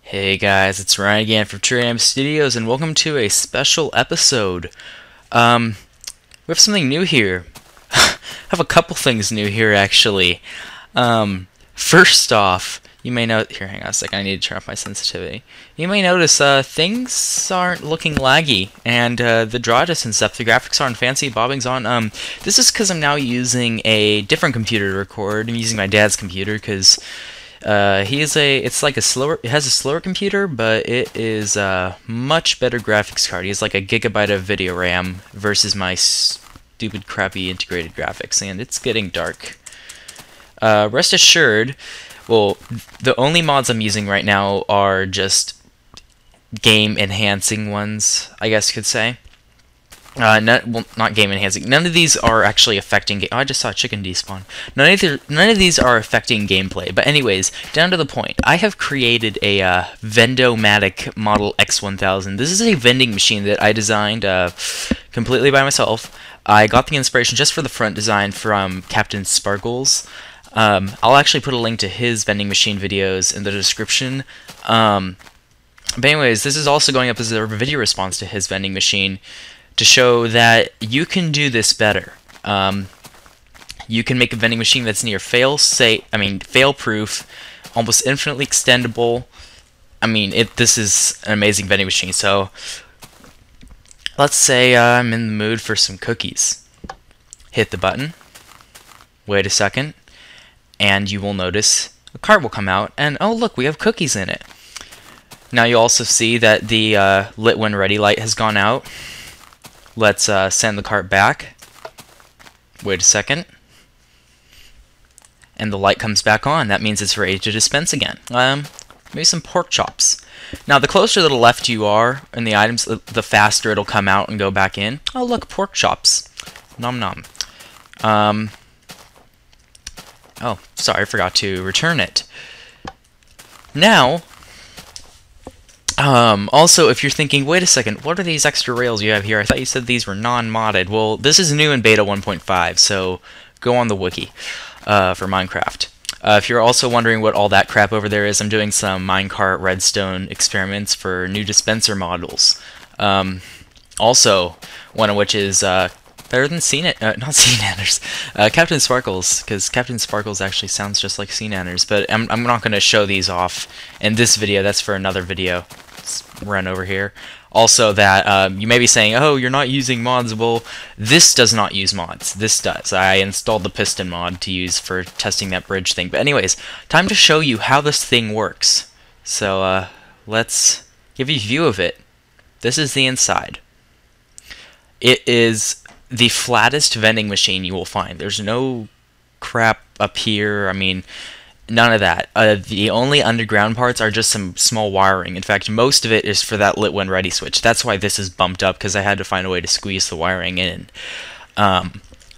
Hey guys, it's Ryan again from TrueAm Studios, and welcome to a special episode. We have something new here. I have a couple things new here, actually. First off, you may note here. Hang on a second. I need to turn off my sensitivity. You may notice things aren't looking laggy, and the draw distance up, the graphics aren't fancy, bobbing's on. This is because I'm now using a different computer to record. I'm using my dad's computer because. It has a slower computer, but it is a much better graphics card. He has like a gigabyte of video RAM versus my stupid crappy integrated graphics, and it's getting dark. Rest assured, well, the only mods I'm using right now are just game enhancing ones, I guess you could say. Not game enhancing. None of these are actually affecting. Oh, I just saw a chicken despawn. None of these are affecting gameplay. But anyways, down to the point. I have created a Vendomatic Model X1000. This is a vending machine that I designed completely by myself. I got the inspiration just for the front design from CaptainSparklez. I'll actually put a link to his vending machine videos in the description. But anyways, this is also going up as a video response to his vending machine, to show that you can do this better. You can make a vending machine that's near fail-proof, almost infinitely extendable. This is an amazing vending machine. So let's say I'm in the mood for some cookies. Hit the button. Wait a second, and you will notice a cart will come out, and oh look, we have cookies in it. Now you also see that the lit when ready light has gone out. Let's send the cart back. Wait a second. And the light comes back on. That means it's ready to dispense again. Maybe some pork chops. Now, the closer to the left you are in the items, the faster it'll come out and go back in. Oh, look, pork chops. Nom nom. Oh, sorry, I forgot to return it. Now, also, if you're thinking, wait a second, what are these extra rails you have here? I thought you said these were non-modded. Well, this is new in beta 1.5, so go on the wiki for Minecraft. If you're also wondering what all that crap over there is, I'm doing some minecart redstone experiments for new dispenser models. Also, one of which is better than CaptainSparklez, because CaptainSparklez actually sounds just like CNanners, but I'm not going to show these off in this video. That's for another video. Let's run over here. Also, that you may be saying, oh, you're not using mods. Well, this does not use mods. This does. I installed the piston mod to use for testing that bridge thing. But anyways, time to show you how this thing works. So let's give you a view of it. This is the inside. It is the flattest vending machine you will find. There's no crap up here. None of that. The only underground parts are just some small wiring. In fact, most of it is for that lit when ready switch. That's why this is bumped up, because I had to find a way to squeeze the wiring in.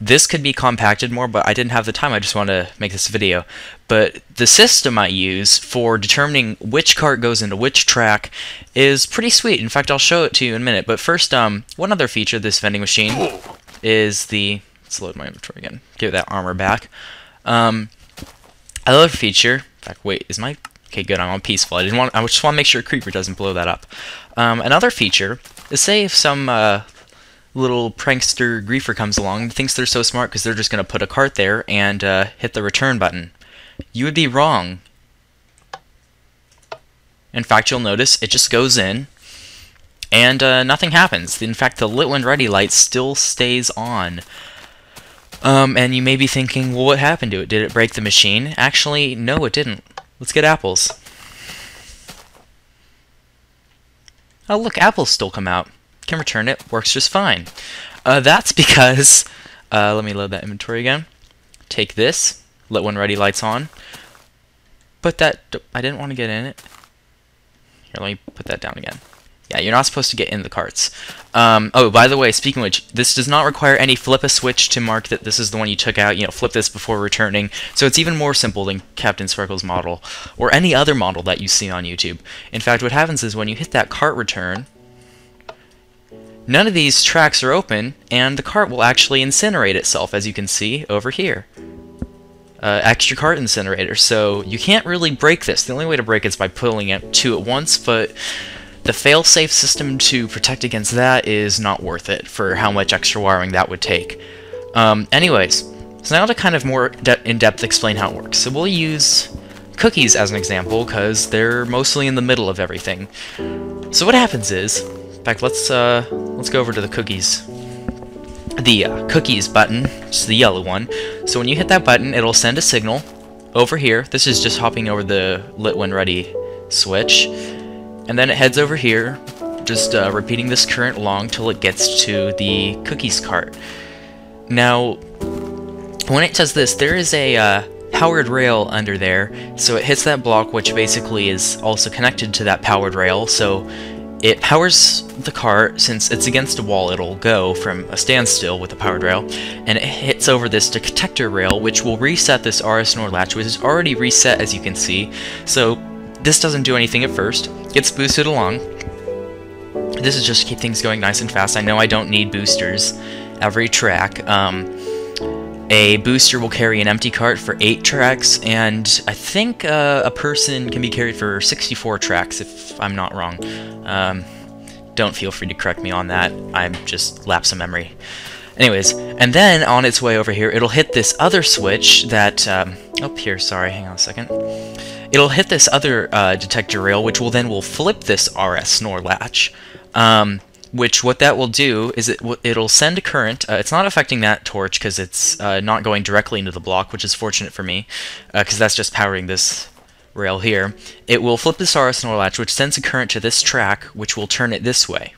This could be compacted more, but I didn't have the time. I just wanted to make this video. But the system I use for determining which cart goes into which track is pretty sweet. In fact, I'll show it to you in a minute. But first, one other feature of this vending machine is the... Let's load my inventory again. Give that armor back. Another feature... In fact, wait, is my... Okay, good, I'm on peaceful. I just want to make sure a creeper doesn't blow that up. Another feature is, say if some little prankster griefer comes along and thinks they're so smart because they're just going to put a cart there and hit the return button. You would be wrong. In fact, you'll notice it just goes in and nothing happens. In fact, the lit when ready light still stays on. And you may be thinking, well, what happened to it? Did it break the machine? Actually, no, it didn't. Let's get apples. Oh, look, apples still come out. Can return it. Works just fine. That's because... let me load that inventory again. Take this. Lit when ready lights on. Put that... I didn't want to get in it. Here, let me put that down again. Yeah, you're not supposed to get in the carts. Oh, by the way, speaking of which, this does not require any flip a switch to mark that this is the one you took out. You know, flip this before returning. So it's even more simple than CaptainSparklez model, or any other model that you see on YouTube. In fact, what happens is when you hit that cart return, none of these tracks are open, and the cart will actually incinerate itself, as you can see over here. extra cart incinerator, so you can't really break this. The only way to break it is by pulling it two at once, but the fail-safe system to protect against that is not worth it for how much extra wiring that would take. Anyways, so now to kind of more in-depth explain how it works. So we'll use cookies as an example, because they're mostly in the middle of everything. So what happens is, in fact, let's go over to the cookies. The cookies button, just the yellow one. So when you hit that button, it'll send a signal over here. This is just hopping over the lit when ready switch. And then it heads over here, just repeating this current along till it gets to the cookies cart. Now, when it does this, there is a powered rail under there, so it hits that block, which basically is also connected to that powered rail, so it powers the cart. Since it's against a wall, it'll go from a standstill with the powered rail, and it hits over this detector rail, which will reset this RS NOR latch, which is already reset, as you can see. So this doesn't do anything at first, gets boosted along. This is just to keep things going nice and fast. I know I don't need boosters every track. A booster will carry an empty cart for 8 tracks, and I think a person can be carried for 64 tracks, if I'm not wrong. Don't feel free to correct me on that. I'm just lapse of memory. Anyways, and then on its way over here, it'll hit this other switch that... oh, here, sorry, hang on a second. It'll hit this other detector rail, which will flip this RS NOR latch. Which what that will do is it'll send a current. It's not affecting that torch because it's not going directly into the block, which is fortunate for me, because that's just powering this rail here. It will flip this RS NOR latch, which sends a current to this track, which will turn it this way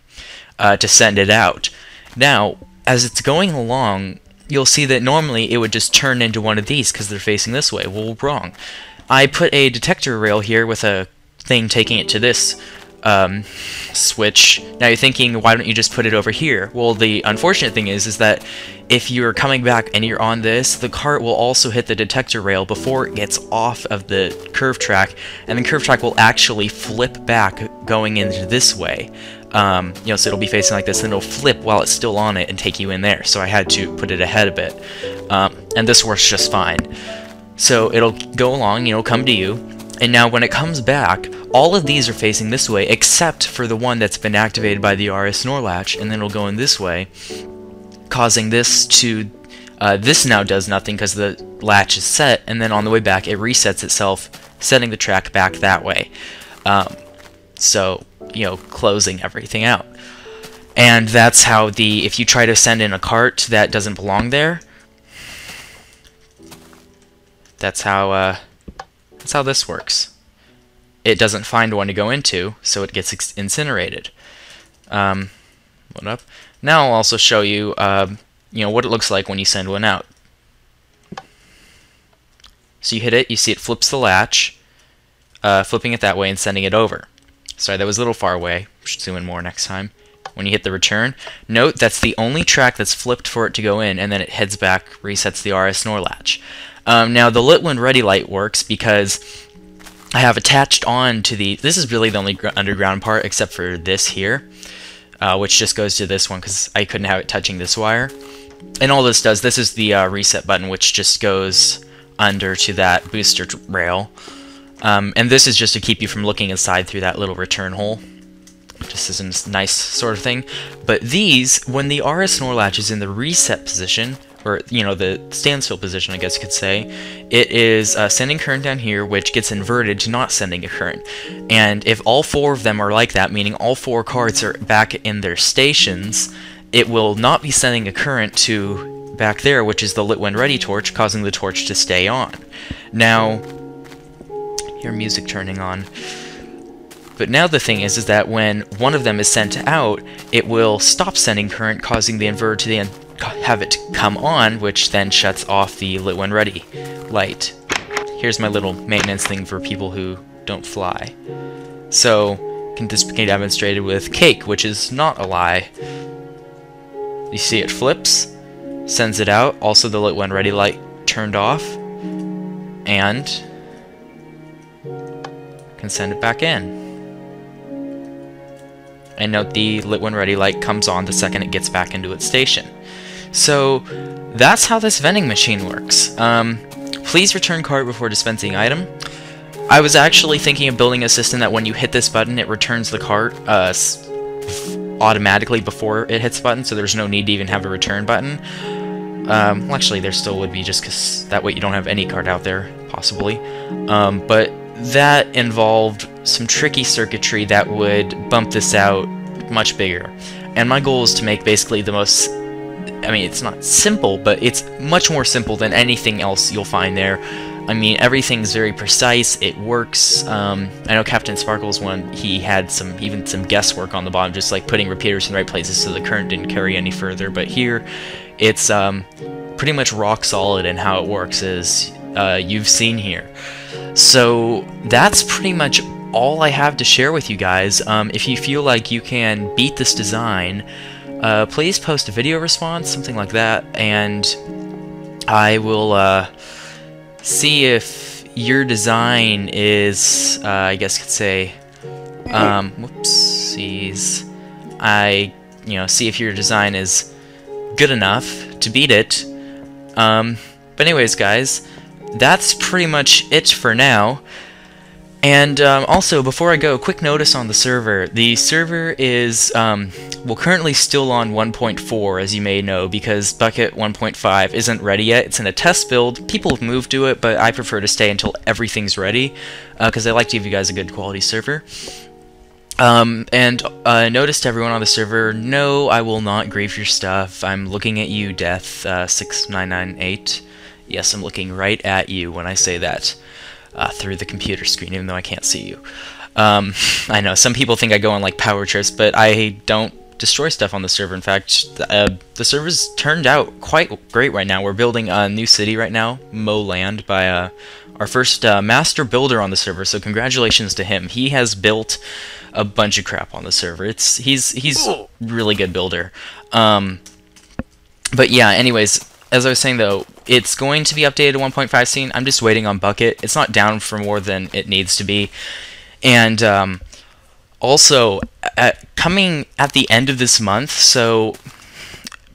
to send it out. Now, as it's going along, you'll see that normally it would just turn into one of these because they're facing this way. Well, wrong. I put a detector rail here with a thing taking it to this switch. Now you're thinking, why don't you just put it over here? Well, the unfortunate thing is that if you're coming back and you're on this, the cart will also hit the detector rail before it gets off of the curve track, and the curve track will actually flip back going into this way. So it'll be facing like this, and it'll flip while it's still on it and take you in there. So I had to put it ahead a bit, and this works just fine. So it'll go along, come to you. And now when it comes back, all of these are facing this way, except for the one that's been activated by the RS NOR latch, and then it'll go in this way, causing this to... this now does nothing because the latch is set, and then on the way back it resets itself, setting the track back that way. So, closing everything out. And that's how if you try to send in a cart that doesn't belong there, that's how this works. It doesn't find one to go into, so it gets incinerated. Load up. Now I'll also show you, what it looks like when you send one out. So you hit it, you see it flips the latch, flipping it that way and sending it over. Sorry, that was a little far away. Should zoom in more next time. When you hit the return, note that's the only track that's flipped for it to go in, and then it heads back, resets the RS NOR latch. Now the lit when ready light works because I have attached on to this is really the only underground part except for this here, which just goes to this one because I couldn't have it touching this wire. And all this does, this is the reset button, which just goes under to that booster rail. And this is just to keep you from looking inside through that little return hole. Just as a nice sort of thing. But these, when the RS NOR latch is in the reset position, or the standstill position, I guess you could say, it is sending current down here, which gets inverted to not sending a current. And if all 4 of them are like that, meaning all 4 carts are back in their stations, it will not be sending a current to back there, which is the lit when ready torch, causing the torch to stay on. Now, hear music turning on. But now the thing is that when one of them is sent out, it will stop sending current, causing the inverter to then have it come on, which then shuts off the lit when ready light. Here's my little maintenance thing for people who don't fly. So, this can be demonstrated with cake, which is not a lie. You see it flips, sends it out, also the lit when ready light turned off, and can send it back in. And note the lit when ready light comes on the second it gets back into its station. So that's how this vending machine works. please return cart before dispensing item. I was actually thinking of building a system that when you hit this button, it returns the cart automatically before it hits the button, so there's no need to even have a return button. Well, actually, there still would be, just because that way you don't have any cart out there, possibly. But that involved some tricky circuitry that would bump this out much bigger. And my goal is to make basically the most... I mean, it's not simple, but it's much more simple than anything else you'll find there. I mean, everything's very precise, it works. I know CaptainSparklez one, he had even some guesswork on the bottom, just like putting repeaters in the right places so the current didn't carry any further, but here, it's pretty much rock solid in how it works, as you've seen here. So, that's pretty much all I have to share with you guys. If you feel like you can beat this design, please post a video response, something like that, and I will, see if your design is, I guess you could say, whoopsies, see if your design is good enough to beat it. But anyways, guys, that's pretty much it for now. And also, before I go, quick notice on the server. The server is, well, currently still on 1.4, as you may know, because Bucket 1.5 isn't ready yet. It's in a test build. People have moved to it, but I prefer to stay until everything's ready, because I like to give you guys a good quality server. And notice to everyone on the server, no, I will not grieve your stuff. I'm looking at you, Death 6998. Yes, I'm looking right at you when I say that. Through the computer screen, even though I can't see you. I know, some people think I go on like power trips, but I don't destroy stuff on the server. In fact, the server's turned out quite great right now. We're building a new city right now, Moland, by our first master builder on the server, so congratulations to him. He has built a bunch of crap on the server. He's really good builder. But yeah, anyways, as I was saying though, it's going to be updated to 1.5 soon. I'm just waiting on Bucket. It's not down for more than it needs to be. And also, coming at the end of this month, so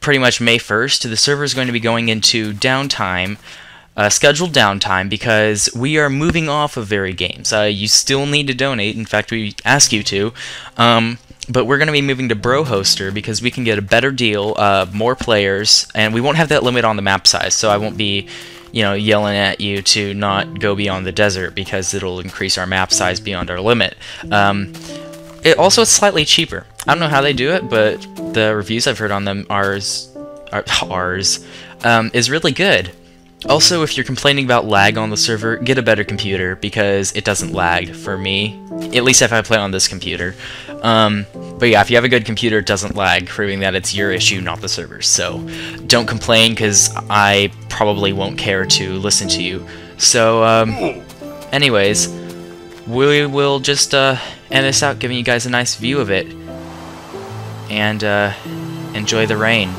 pretty much May 1st, the server is going to be going into downtime, scheduled downtime, because we are moving off of very games. You still need to donate. In fact, we ask you to. But we're going to be moving to Bro Hoster because we can get a better deal, more players, and we won't have that limit on the map size, so I won't be, yelling at you to not go beyond the desert because it'll increase our map size beyond our limit. Also, it's slightly cheaper. I don't know how they do it, but the reviews I've heard on them is really good. Also, if you're complaining about lag on the server, get a better computer, because it doesn't lag for me, at least if I play on this computer. But yeah, if you have a good computer, it doesn't lag, proving that it's your issue, not the server's. So don't complain, because I probably won't care to listen to you. So, anyways, we will just end this out, giving you guys a nice view of it. And enjoy the rain.